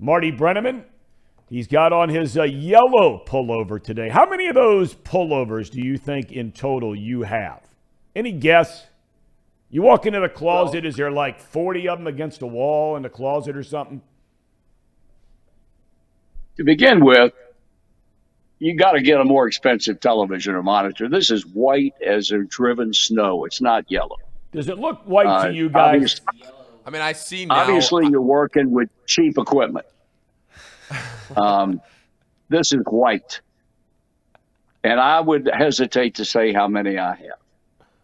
Marty Brennaman, he's got on his yellow pullover today. How many of those pullovers do you think in total you have? Any guess? You walk into the closet, is there like 40 of them against a wall in the closet or something? To begin with, you got to get a more expensive television or monitor. This is white as a driven snow. It's not yellow. Does it look white to you guys? I mean, I see now. Obviously, you're working with cheap equipment. This is white. And I would hesitate to say how many I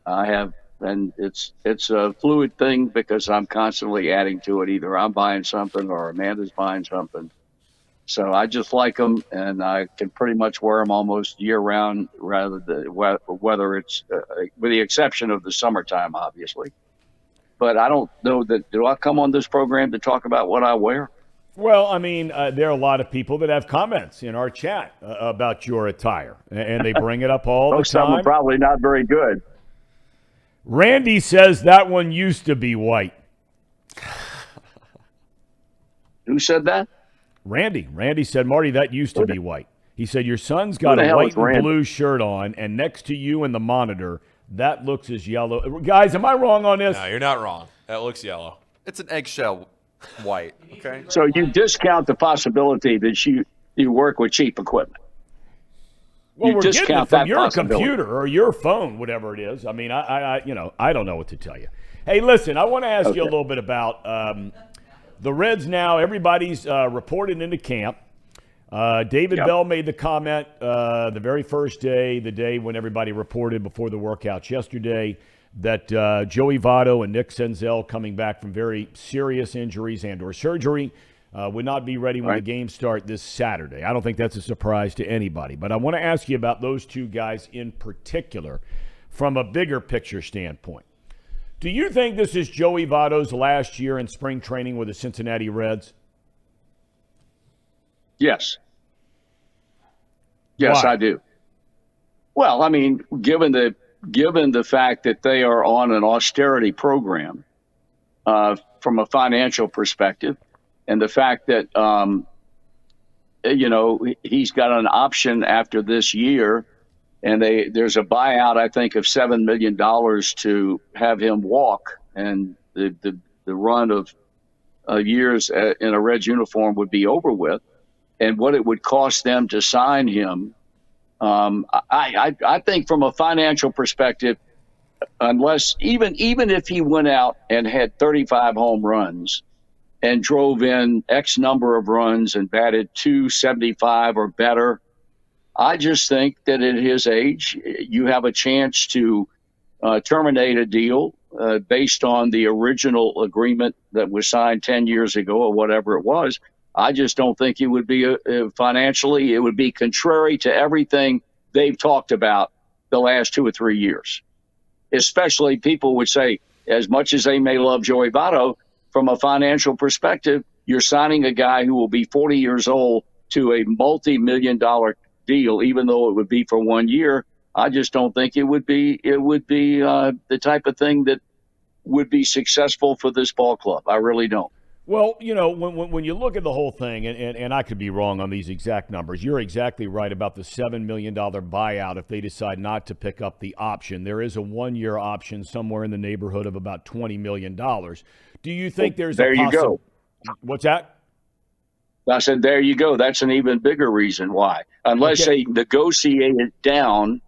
have. And it's a fluid thing because I'm constantly adding to it. Either I'm buying something or Amanda's buying something. So I just like them, and I can pretty much wear them almost year-round, whether it's with the exception of the summertime, obviously. But I don't know that. Do I come on this program to talk about what I wear? Well, I mean, there are a lot of people that have comments in our chat about your attire, and they bring it up all the time. Most of them are probably not very good. Randy says that one used to be white. Who said that? Randy. Randy said, Marty, that used to be white. He said, your son's got a white and blue shirt on, and next to you in the monitor, that looks as yellow. Guys, am I wrong on this? No, you're not wrong. That looks yellow. It's an eggshell white, okay? So you discount the possibility that you work with cheap equipment. Well, we're getting it from your computer or your phone, whatever it is. I mean, I don't know what to tell you. Hey, listen, I want to ask you a little bit about the Reds now. Everybody's reported into camp. David Bell made the comment the very first day, the day when everybody reported before the workouts yesterday, that Joey Votto and Nick Senzel, coming back from very serious injuries and or surgery, would not be ready when the games start this Saturday. I don't think that's a surprise to anybody. But I want to ask you about those two guys in particular from a bigger picture standpoint. Do you think this is Joey Votto's last year in spring training with the Cincinnati Reds? Yes. Yes, Why? I do. Well, I mean, given the fact that they are on an austerity program from a financial perspective, and the fact that, he's got an option after this year, and there's a buyout, I think, of $7 million to have him walk, and the run of years in a Reds uniform would be over with, and what it would cost them to sign him. I think from a financial perspective, unless even if he went out and had 35 home runs and drove in X number of runs and batted .275 or better, I just think that at his age, you have a chance to terminate a deal based on the original agreement that was signed 10 years ago or whatever it was. I just don't think it would be financially, it would be contrary to everything they've talked about the last 2 or 3 years. Especially people would say, as much as they may love Joey Votto, from a financial perspective, you're signing a guy who will be 40 years old to a multi-million-dollar deal, even though it would be for 1 year. I just don't think it would be the type of thing that would be successful for this ball club. I really don't. Well, when you look at the whole thing, and I could be wrong on these exact numbers, you're exactly right about the $7 million buyout if they decide not to pick up the option. There is a 1-year option somewhere in the neighborhood of about $20 million. Do you think there's there you go. What's that? I said, there you go. That's an even bigger reason why. Unless they negotiate it down,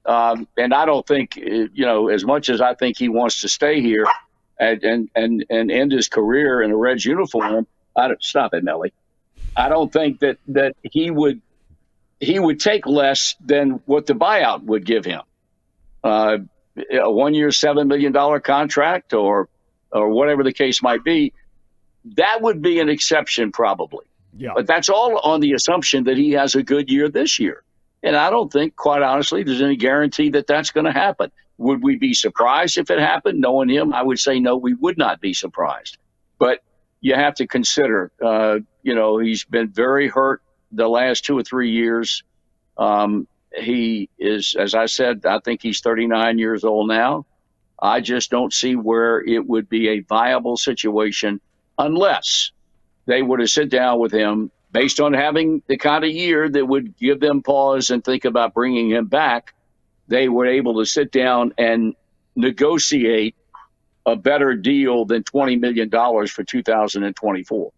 and I don't think, as much as I think he wants to stay here, and end his career in a Reds uniform. Stop it, Melly. I don't think that he would take less than what the buyout would give him. A 1-year, $7 million contract or whatever the case might be. That would be an exception probably. Yeah. But that's all on the assumption that he has a good year this year. And I don't think, quite honestly, there's any guarantee that that's going to happen. Would we be surprised if it happened? Knowing him, I would say no, we would not be surprised. But you have to consider, he's been very hurt the last 2 or 3 years. He is, as I said, I think he's 39 years old now. I just don't see where it would be a viable situation unless they would have sit down with him based on having the kind of year that would give them pause and think about bringing him back. They were able to sit down and negotiate a better deal than $20 million for 2024.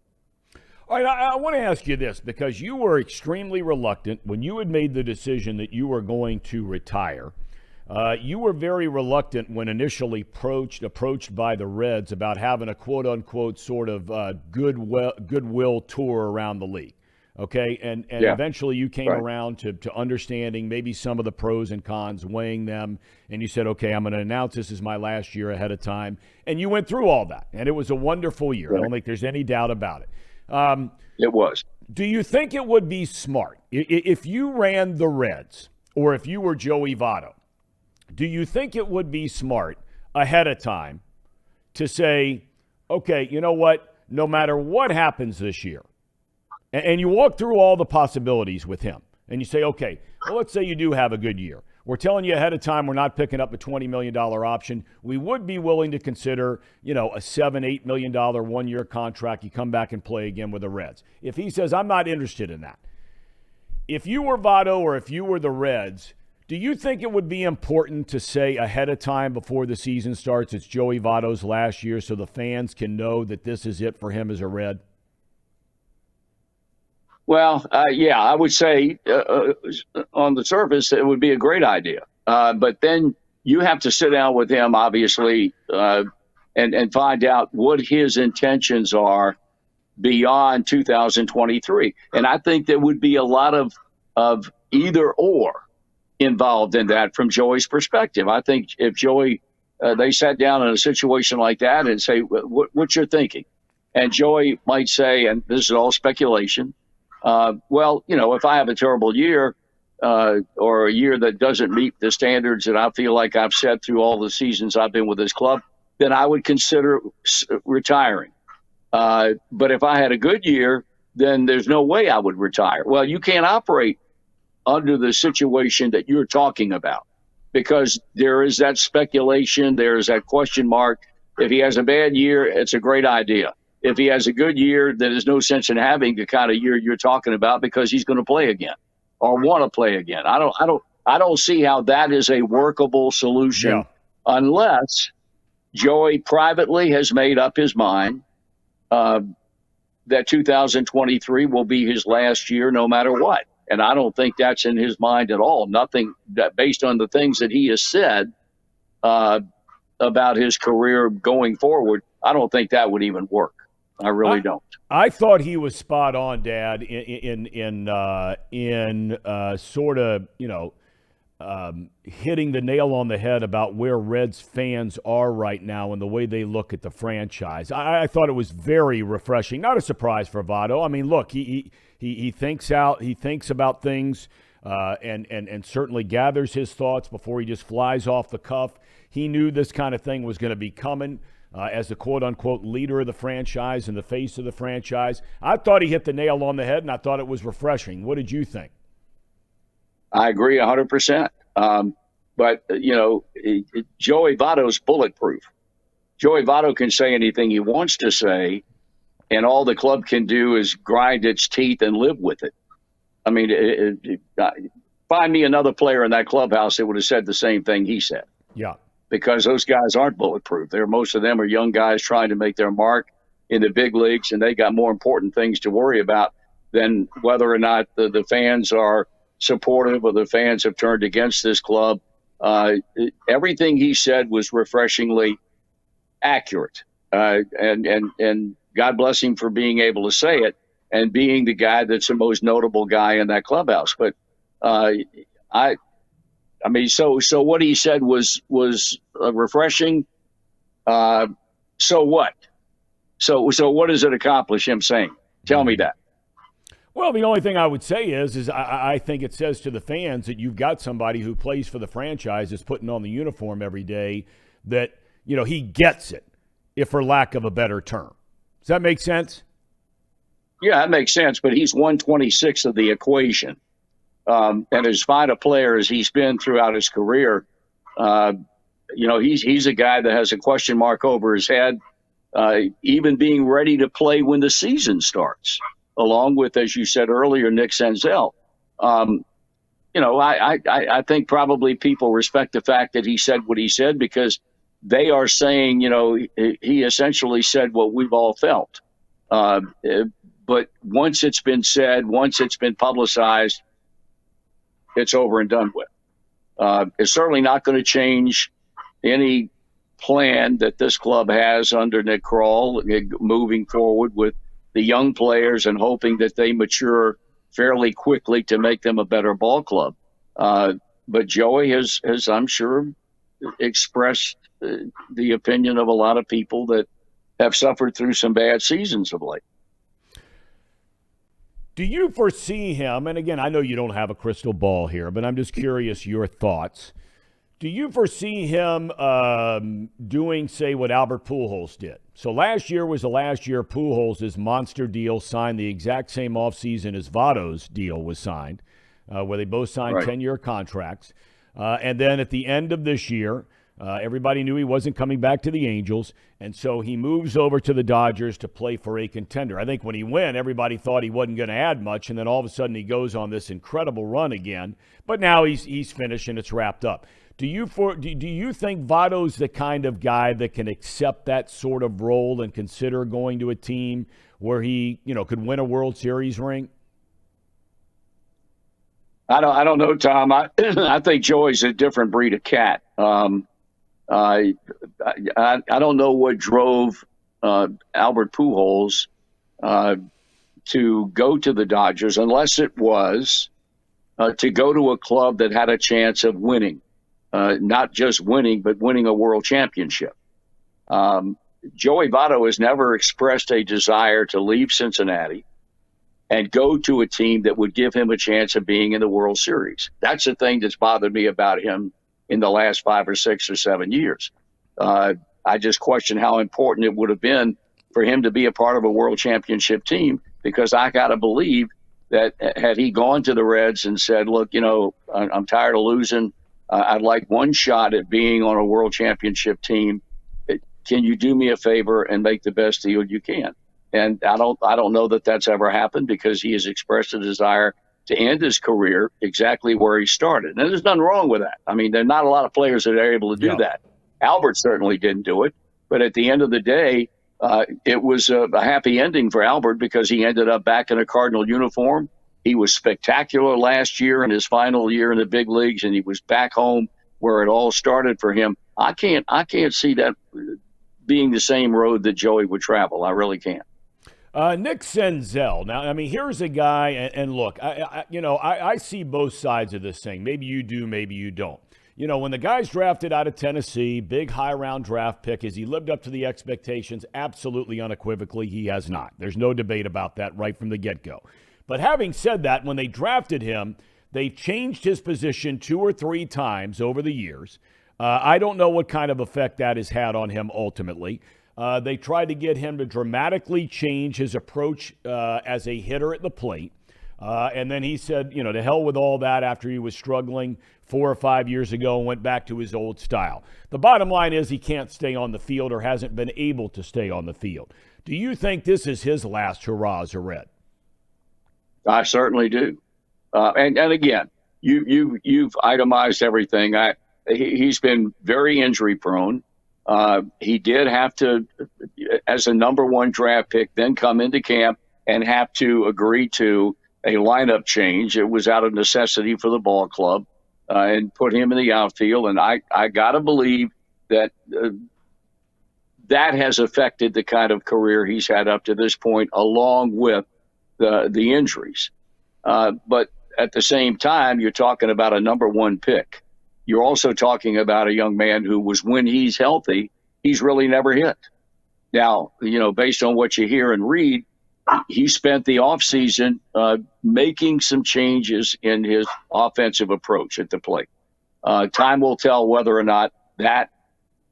All right, I want to ask you this, because you were extremely reluctant when you had made the decision that you were going to retire. You were very reluctant when initially approached by the Reds about having a quote-unquote sort of goodwill tour around the league, okay? And eventually you came around to understanding maybe some of the pros and cons, weighing them, and you said, okay, I'm going to announce this is my last year ahead of time. And you went through all that, and it was a wonderful year. Right. I don't think there's any doubt about it. It was. Do you think it would be smart if you ran the Reds, or if you were Joey Votto? Do you think it would be smart ahead of time to say, okay, you know what? No matter what happens this year, and you walk through all the possibilities with him, and you say, okay, well, let's say you do have a good year. We're telling you ahead of time we're not picking up a $20 million option. We would be willing to consider, a $7-8 million one-year contract. You come back and play again with the Reds. If he says, I'm not interested in that. If you were Votto or if you were the Reds, do you think it would be important to say ahead of time before the season starts it's Joey Votto's last year so the fans can know that this is it for him as a Red? Well, yeah, I would say on the surface it would be a great idea. But then you have to sit down with him, obviously, and find out what his intentions are beyond 2023. And I think there would be a lot of either or involved in that from Joey's perspective. I think if Joey, they sat down in a situation like that and say, what's your thinking? And Joey might say, and this is all speculation, well, if I have a terrible year or a year that doesn't meet the standards that I feel like I've set through all the seasons I've been with this club, then I would consider retiring. But if I had a good year, then there's no way I would retire. Well, you can't operate under the situation that you're talking about because there is that speculation. There is that question mark. If he has a bad year, it's a great idea. If he has a good year, then there's no sense in having the kind of year you're talking about because he's going to play again or want to play again. I don't see how that is a workable solution unless Joey privately has made up his mind that 2023 will be his last year no matter what. And I don't think that's in his mind at all. Nothing that based on the things that he has said about his career going forward, I don't think that would even work. I really don't. I thought he was spot on, Dad, in sort of, hitting the nail on the head about where Reds fans are right now and the way they look at the franchise. I thought it was very refreshing. Not a surprise for Votto. I mean, look, he thinks about things and certainly gathers his thoughts before he just flies off the cuff. He knew this kind of thing was going to be coming. As the quote-unquote leader of the franchise and the face of the franchise. I thought he hit the nail on the head, and I thought it was refreshing. What did you think? I agree 100%. But, Joey Votto's bulletproof. Joey Votto can say anything he wants to say, and all the club can do is grind its teeth and live with it. I mean, find me another player in that clubhouse that would have said the same thing he said. Yeah. Because those guys aren't bulletproof. Most of them are young guys trying to make their mark in the big leagues, and they got more important things to worry about than whether or not the fans are supportive or the fans have turned against this club. Everything he said was refreshingly accurate, and God bless him for being able to say it and being the guy that's the most notable guy in that clubhouse. But I mean, so what he said was refreshing. So what? So what does it accomplish? Him saying, "Tell me that." Well, the only thing I would say is I think it says to the fans that you've got somebody who plays for the franchise, is putting on the uniform every day, that he gets it, if for lack of a better term. Does that make sense? Yeah, that makes sense. But he's 1/26 of the equation. And as fine a player as he's been throughout his career, he's a guy that has a question mark over his head. even being ready to play when the season starts, along with, as you said earlier, Nick Senzel. I think probably people respect the fact that he said what he said because they are saying, he essentially said what we've all felt. But once it's been said, once it's been publicized, it's over and done with. It's certainly not going to change any plan that this club has under Nick Kroll moving forward with the young players and hoping that they mature fairly quickly to make them a better ball club. But Joey has, I'm sure, expressed the opinion of a lot of people that have suffered through some bad seasons of late. Do you foresee him, and again, I know you don't have a crystal ball here, but I'm just curious your thoughts. Do you foresee him doing, say, what Albert Pujols did? So last year was the last year Pujols' monster deal signed the exact same offseason as Votto's deal was signed, where they both signed 10-year contracts. And then at the end of this year, everybody knew he wasn't coming back to the Angels, and so he moves over to the Dodgers to play for a contender. I think when he went, everybody thought he wasn't going to add much, and then all of a sudden he goes on this incredible run again. But now he's finished and it's wrapped up. Do you think Votto's the kind of guy that can accept that sort of role and consider going to a team where he, could win a World Series ring? I don't know, Tom. I think Joey's a different breed of cat. I don't know what drove Albert Pujols to go to the Dodgers, unless it was to go to a club that had a chance of winning, not just winning, but winning a world championship. Joey Votto has never expressed a desire to leave Cincinnati and go to a team that would give him a chance of being in the World Series. That's the thing that's bothered me about him in the last 5 or 6 or 7 years. I just question how important it would have been for him to be a part of a world championship team, because I got to believe that had he gone to the Reds and said, look, I'm tired of losing. I'd like one shot at being on a world championship team. Can you do me a favor and make the best deal you can? And I don't know that that's ever happened, because he has expressed a desire to end his career exactly where he started. And there's nothing wrong with that. I mean, there are not a lot of players that are able to do that. Albert certainly didn't do it. But at the end of the day, it was a happy ending for Albert, because he ended up back in a Cardinal uniform. He was spectacular last year in his final year in the big leagues, and he was back home where it all started for him. I can't see that being the same road that Joey would travel. I really can't. Nick Senzel. Now, I mean, here's a guy, and look, I see both sides of this thing. Maybe you do, maybe you don't. When the guy's drafted out of Tennessee, big high-round draft pick, has he lived up to the expectations? Absolutely, unequivocally, he has not. There's no debate about that right from the get-go. But having said that, when they drafted him, they changed his position 2 or 3 times over the years. I don't know what kind of effect that has had on him ultimately. They tried to get him to dramatically change his approach as a hitter at the plate. And then he said, to hell with all that after he was struggling 4 or 5 years ago and went back to his old style. The bottom line is he can't stay on the field, or hasn't been able to stay on the field. Do you think this is his last hurrah as a Red? I certainly do. And again, you've itemized everything. He's been very injury prone. He did have to, as a number 1 draft pick, then come into camp and have to agree to a lineup change. It was out of necessity for the ball club, and put him in the outfield. And I got to believe that that has affected the kind of career he's had up to this point, along with the injuries. But at the same time, you're talking about a number 1 pick. You're also talking about a young man who was, when he's healthy, he's really never hit. Now, based on what you hear and read, he spent the offseason making some changes in his offensive approach at the plate. Time will tell whether or not that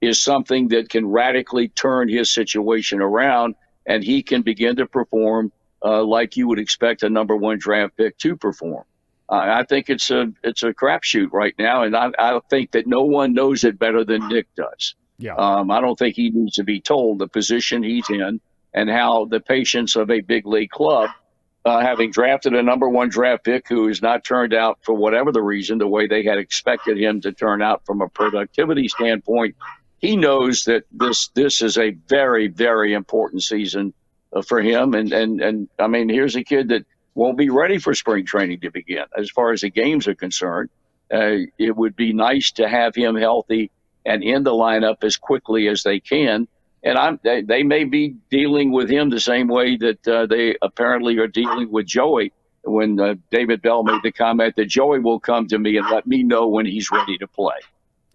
is something that can radically turn his situation around, and he can begin to perform like you would expect a number 1 draft pick to perform. I think it's a crapshoot right now, and I think that no one knows it better than Nick does. Yeah. I don't think he needs to be told the position he's in and how the patience of a big league club, having drafted a number one draft pick who has not turned out for whatever the reason, the way they had expected him to turn out from a productivity standpoint. He knows that this is a very, very important season for him. And I mean, here's a kid that won't be ready for spring training to begin. As far as the games are concerned, it would be nice to have him healthy and in the lineup as quickly as they can. And they may be dealing with him the same way that they apparently are dealing with Joey when David Bell made the comment that Joey will come to me and let me know when he's ready to play.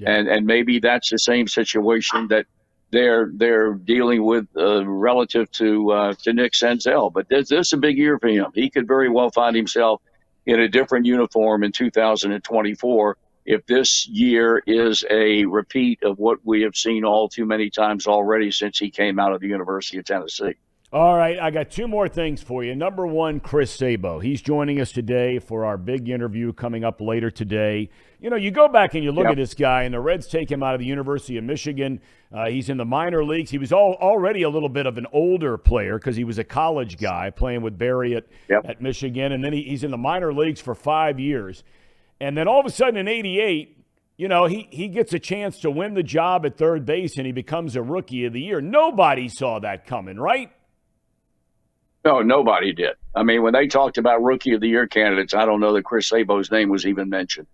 Yeah. And maybe that's the same situation that they're dealing with relative to Nick Senzel. But this is a big year for him. He could very well find himself in a different uniform in 2024 if this year is a repeat of what we have seen all too many times already since he came out of the University of Tennessee. All right, I got two more things for you. Number one, Chris Sabo. He's joining us today for our big interview coming up later today. You know, you go back and you look at this guy, and the Reds take him out of the University of Michigan. He's in the minor leagues. He was already a little bit of an older player because he was a college guy playing with Barry at Michigan, and then he's in the minor leagues for 5 years. And then all of a sudden in 88, you know, he gets a chance to win the job at third base, and he becomes a Rookie of the Year. Nobody saw that coming, right? No, nobody did. I mean, when they talked about Rookie of the Year candidates, I don't know that Chris Sabo's name was even mentioned,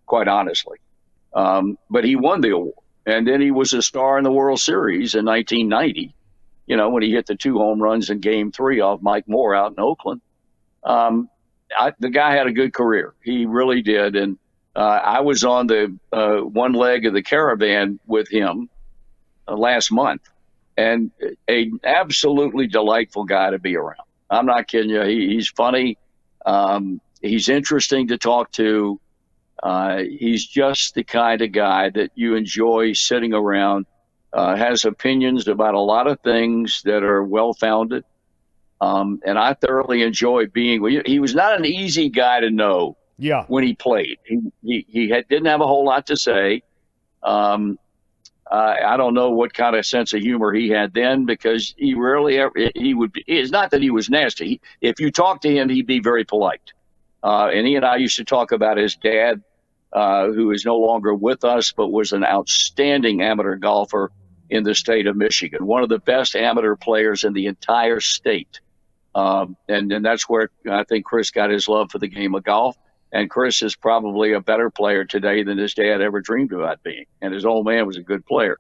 quite honestly. But he won the award. And then he was a star in the World Series in 1990, you know, when he hit the 2 home runs in Game 3 off Mike Moore out in Oakland. The guy had a good career. He really did. And I was on the one leg of the caravan with him last month, and an absolutely delightful guy to be around. I'm not kidding you. He's funny. He's interesting to talk to. He's just the kind of guy that you enjoy sitting around, has opinions about a lot of things that are well-founded. And I thoroughly enjoy being with you. He was not an easy guy to know when he played. He didn't have a whole lot to say. I don't know what kind of sense of humor he had then, because it's not that he was nasty. If you talk to him, he'd be very polite. And he and I used to talk about his dad, who is no longer with us, but was an outstanding amateur golfer in the state of Michigan, one of the best amateur players in the entire state. And that's where I think Chris got his love for the game of golf. And Chris is probably a better player today than his dad ever dreamed about being. And his old man was a good player.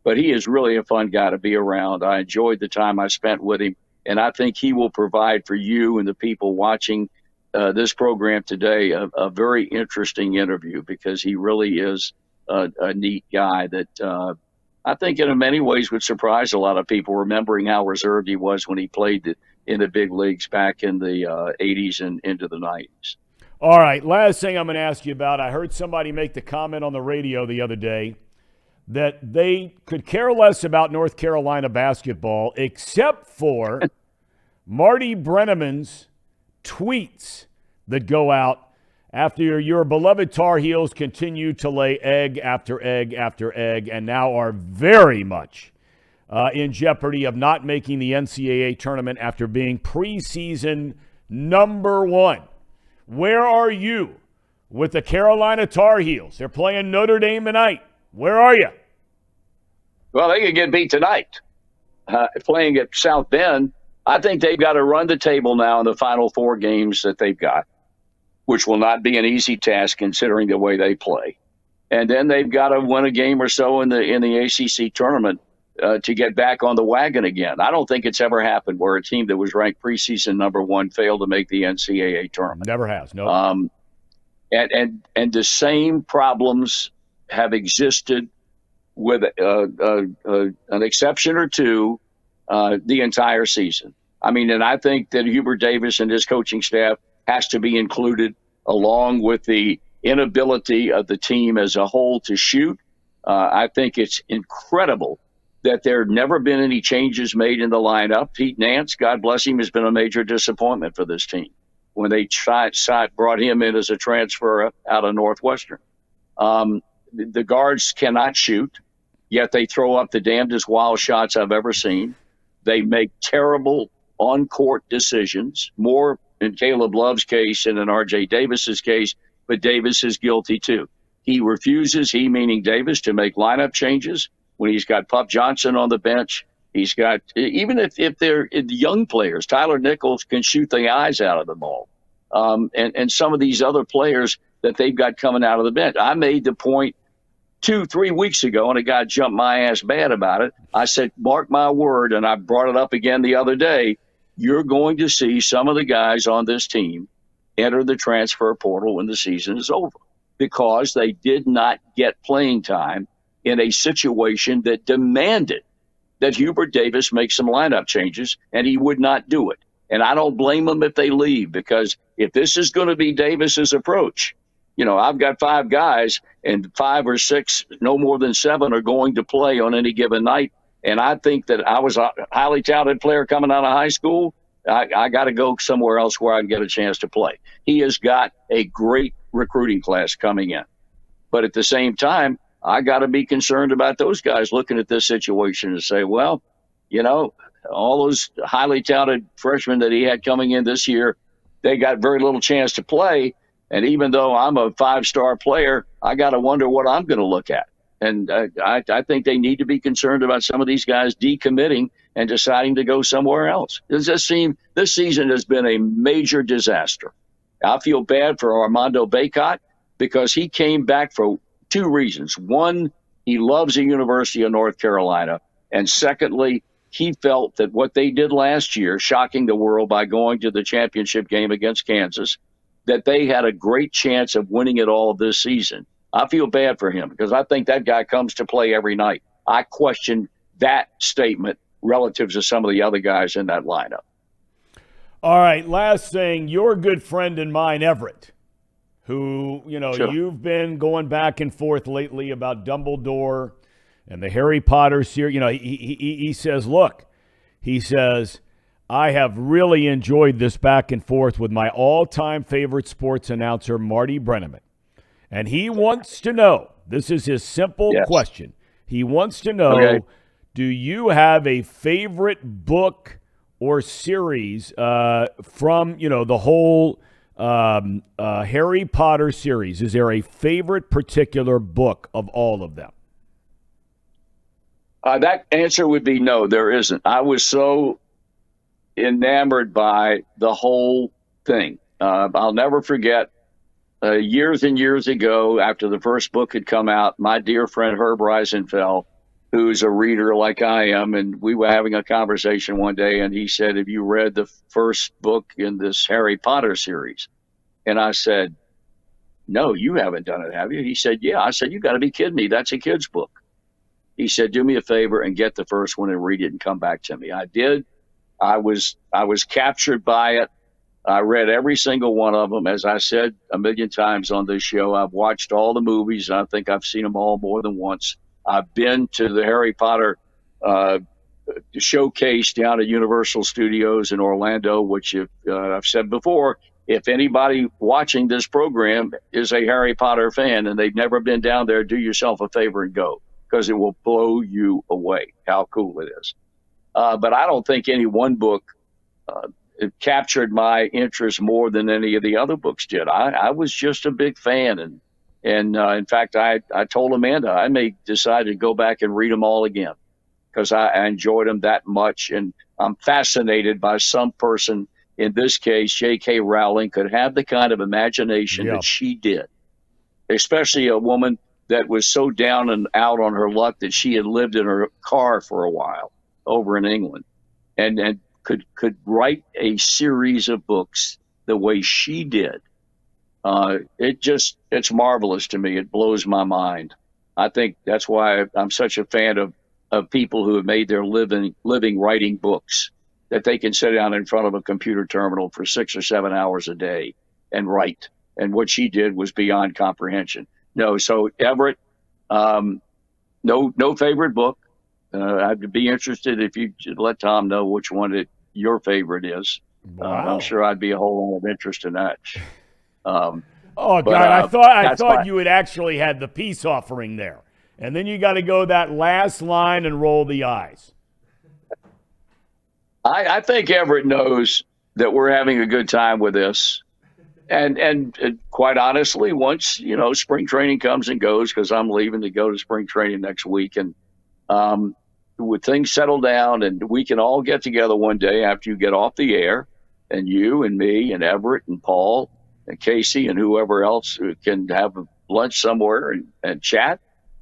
But he is really a fun guy to be around. I enjoyed the time I spent with him. And I think he will provide for you and the people watching this program today a very interesting interview, because he really is a neat guy that I think in many ways would surprise a lot of people, remembering how reserved he was when he played in the big leagues back in the 80s and into the 90s. All right, last thing I'm going to ask you about. I heard somebody make the comment on the radio the other day that they could care less about North Carolina basketball except for Marty Brennaman's tweets that go out after your beloved Tar Heels continue to lay egg after egg after egg and now are very much in jeopardy of not making the NCAA tournament after being preseason number 1. Where are you with the Carolina Tar Heels? They're playing Notre Dame tonight. Where are you? Well, they could get beat tonight. Playing at South Bend, I think they've got to run the table now in the final 4 games that they've got, which will not be an easy task considering the way they play. And then they've got to win a game or so in the ACC tournament to get back on the wagon again. I don't think it's ever happened where a team that was ranked preseason number 1 failed to make the NCAA tournament. Never has, no. And the same problems have existed with an exception or two the entire season. I mean, and I think that Hubert Davis and his coaching staff has to be included, along with the inability of the team as a whole to shoot. I think it's incredible that there have never been any changes made in the lineup. Pete Nance, God bless him, has been a major disappointment for this team when they brought him in as a transfer out of Northwestern. The guards cannot shoot. yet they throw up the damnedest wild shots I've ever seen. They make terrible on-court decisions, more in Caleb Love's case than in R.J. Davis's case, but Davis is guilty too. He refuses, he meaning Davis, to make lineup changes when he's got Pup Johnson on the bench. He's got, even if they're young players, Tyler Nichols can shoot the eyes out of them all. And some of these other players that they've got coming out of the bench. I made the point 2-3 weeks ago, and a guy jumped my ass bad about it. I said, mark my word, and I brought it up again the other day, you're going to see some of the guys on this team enter the transfer portal when the season is over because they did not get playing time in a situation that demanded that Hubert Davis make some lineup changes, and he would not do it. And I don't blame them if they leave, because if this is going to be Davis's approach, I've got 5 guys, and 5 or 6, no more than 7, are going to play on any given night. And I think that I was a highly talented player coming out of high school. I got to go somewhere else where I can get a chance to play. He has got a great recruiting class coming in. But at the same time, I got to be concerned about those guys looking at this situation and say, well, all those highly talented freshmen that he had coming in this year, they got very little chance to play. And even though I'm a 5-star player, I got to wonder what I'm going to look at. And I think they need to be concerned about some of these guys decommitting and deciding to go somewhere else. This season has been a major disaster. I feel bad for Armando Bacot because he came back for 2 reasons. One, he loves the University of North Carolina. And secondly, he felt that what they did last year, shocking the world by going to the championship game against Kansas, that they had a great chance of winning it all this season. I feel bad for him because I think that guy comes to play every night. I question that statement relative to some of the other guys in that lineup. All right, last thing, your good friend and mine, Everett, who, Sure. You've been going back and forth lately about Dumbledore and the Harry Potter series. He says, look, I have really enjoyed this back and forth with my all-time favorite sports announcer, Marty Brennaman. And he wants to know, this is his simple question. He wants to know, do you have a favorite book or series from, the whole Harry Potter series? Is there a favorite particular book of all of them? That answer would be no, there isn't. I was so enamored by the whole thing. I'll never forget years and years ago, after the first book had come out, my dear friend Herb Reisenfeld, who's a reader like I am, and we were having a conversation one day, and he said, have you read the first book in this Harry Potter series? And I said, no, you haven't done it, have you? He said, yeah. I said, you got to be kidding me. That's a kid's book. He said, do me a favor and get the first one and read it and come back to me. I did. I was captured by it. I read every single one of them. As I said a million times on this show, I've watched all the movies. I think I've seen them all more than once. I've been to the Harry Potter showcase down at Universal Studios in Orlando, which I've said before, if anybody watching this program is a Harry Potter fan and they've never been down there, do yourself a favor and go, because it will blow you away how cool it is. But I don't think any one book it captured my interest more than any of the other books did. I was just a big fan. And in fact, I told Amanda I may decide to go back and read them all again because I enjoyed them that much. And I'm fascinated by some person, in this case, J.K. Rowling, could have the kind of imagination that she did, especially a woman that was so down and out on her luck that she had lived in her car for a while over in England and could write a series of books the way she did. It's marvelous to me. It blows my mind. I think that's why I'm such a fan of people who have made their living writing books, that they can sit down in front of a computer terminal for 6 or 7 hours a day and write. And what she did was beyond comprehension. No, so Everett, no favorite book. I'd be interested if you let Thom know which one your favorite is. Wow. I'm sure I'd be a whole lot of interest in that. God, I thought you had actually had the peace offering there. And then you got to go that last line and roll the eyes. I think Everett knows that we're having a good time with this. And quite honestly, once, spring training comes and goes, because I'm leaving to go to spring training next week, and with things settle down and we can all get together one day after you get off the air, and you and me and Everett and Paul and Casey and whoever else can have lunch somewhere and chat,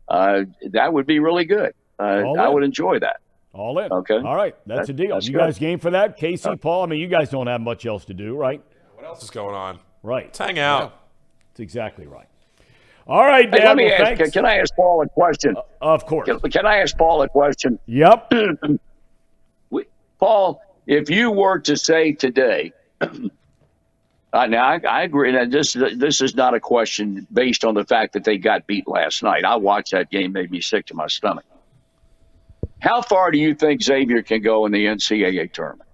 that would be really good. I would enjoy that. All in. Okay. All right. That's a deal. You good. guys game for that? Casey, Paul, I mean, you guys don't have much else to do, right? What else is going on? Right. Let's hang out. Yeah. That's exactly right. All right, Dad. Hey, let me ask, can I ask Paul a question? Of course. Can I ask Paul a question? Yep. Paul, if you were to say today, now I agree that this is not a question based on the fact that they got beat last night. I watched that game, made me sick to my stomach. How far do you think Xavier can go in the NCAA tournament?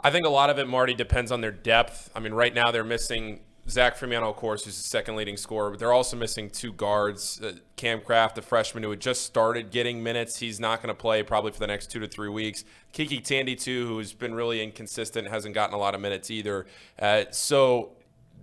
I think a lot of it, Marty, depends on their depth. I mean, right now they're missing Zach Fremantle, of course, who's the second leading scorer, but they're also missing two guards. Cam Kraft, the freshman who had just started getting minutes, he's not going to play probably for the next 2 to 3 weeks. Kiki Tandy, too, who's been really inconsistent, hasn't gotten a lot of minutes either. So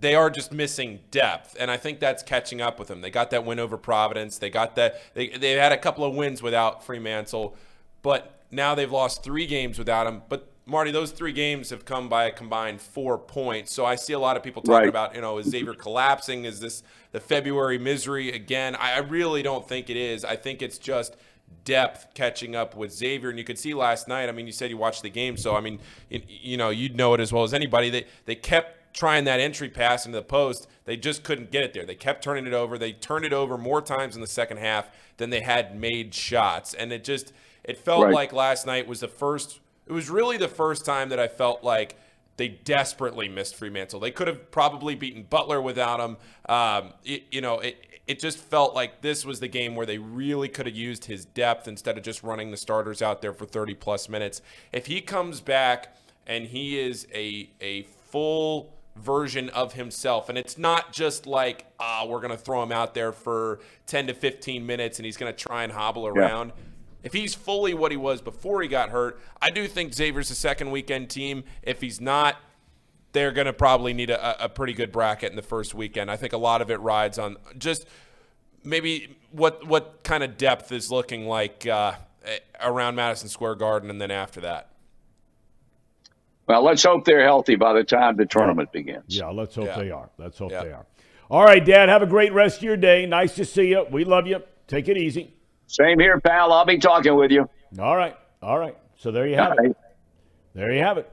they are just missing depth, and I think that's catching up with them. They got that win over Providence. They got that. They had a couple of wins without Fremantle, but now they've lost 3 games without him. But Marty, those 3 games have come by a combined 4 points. So I see a lot of people talking about, is Xavier collapsing? Is this the February misery again? I really don't think it is. I think it's just depth catching up with Xavier. And you could see last night, I mean, you said you watched the game. So, I mean, you'd know it as well as anybody. They kept trying that entry pass into the post. They just couldn't get it there. They kept turning it over. They turned it over more times in the second half than they had made shots. And it felt like last night was it was really the first time that I felt like they desperately missed Fremantle. They could have probably beaten Butler without him. It just felt like this was the game where they really could have used his depth instead of just running the starters out there for 30-plus minutes. If he comes back and he is a full version of himself, and it's not just like, we're going to throw him out there for 10 to 15 minutes and he's going to try and hobble around. Yeah. If he's fully what he was before he got hurt, I do think Xavier's a second weekend team. If he's not, they're going to probably need a pretty good bracket in the first weekend. I think a lot of it rides on just maybe what kind of depth is looking like around Madison Square Garden and then after that. Well, let's hope they're healthy by the time the tournament begins. Yeah, let's hope they are. Let's hope they are. All right, Dad, have a great rest of your day. Nice to see you. We love you. Take it easy. Same here, pal. I'll be talking with you. All right. So there you have it. There you have it.